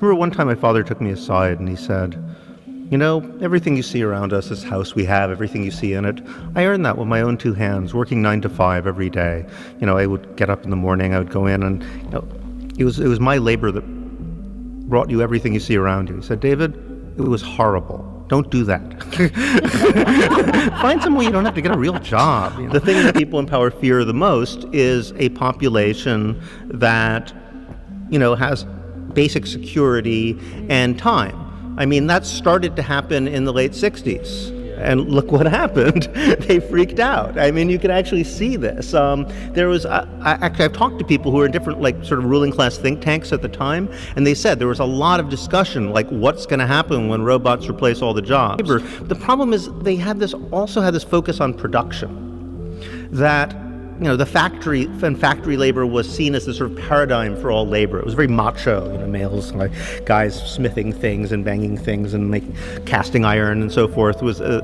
I remember one time my father took me aside and he said, you know, everything you see around us, this house we have, everything you see in it, I earned that with my own two hands, working 9 to 5 every day. You know, I would get up in the morning, I would go in and, you know, it was my labor that brought you everything you see around you. He said, David, it was horrible. Don't do that. Find some way you don't have to get a real job. You know? The thing that people in power fear the most is a population that, you know, has basic security and time. I mean, that started to happen in the late 60s. And look what happened. They freaked out. I mean, you can actually see this. There was, I've talked to people who were in different, like, sort of ruling class think tanks at the time, and they said there was a lot of discussion, like, what's going to happen when robots replace all the jobs. The problem is they also had this focus on production, that, you know, the factory labor was seen as the sort of paradigm for all labor. It was very macho, you know, males, like guys smithing things and banging things and casting iron and so forth was a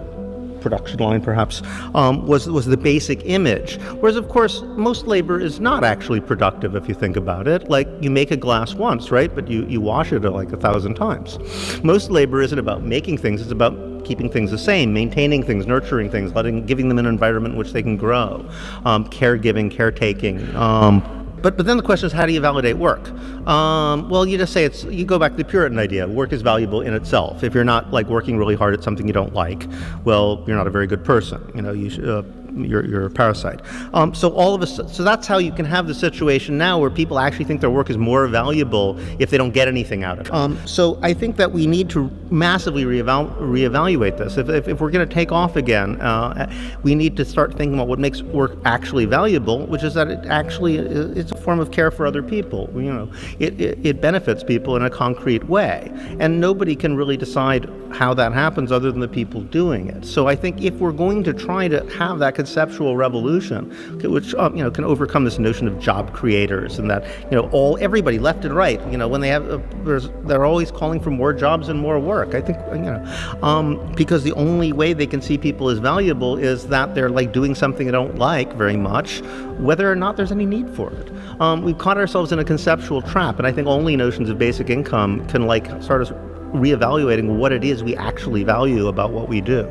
production line, perhaps, was the basic image. Whereas, of course, most labor is not actually productive if you think about it. Like, you make a glass once, right? But you wash it like 1,000 times. Most labor isn't about making things, it's about keeping things the same, maintaining things, nurturing things, giving them an environment in which they can grow, caregiving, caretaking. But then the question is, how do you validate work? Well, you just say you go back to the Puritan idea. Work is valuable in itself. If you're not like working really hard at something you don't like, well, you're not a very good person. You know, you're a parasite. So that's how you can have the situation now where people actually think their work is more valuable if they don't get anything out of it. So I think that we need to massively reevaluate this. If we're going to take off again, we need to start thinking about what makes work actually valuable, which is that it's a form of care for other people. You know, it benefits people in a concrete way, and nobody can really decide how that happens other than the people doing it. So I think if we're going to try to have that conceptual revolution, which you know, can overcome this notion of job creators, and that, you know, everybody left and right, you know, when they're always calling for more jobs and more work. I think, you know, because the only way they can see people as valuable is that they're like doing something they don't like very much, whether or not there's any need for it. We've caught ourselves in a conceptual trap, and I think only notions of basic income can like start us reevaluating what it is we actually value about what we do.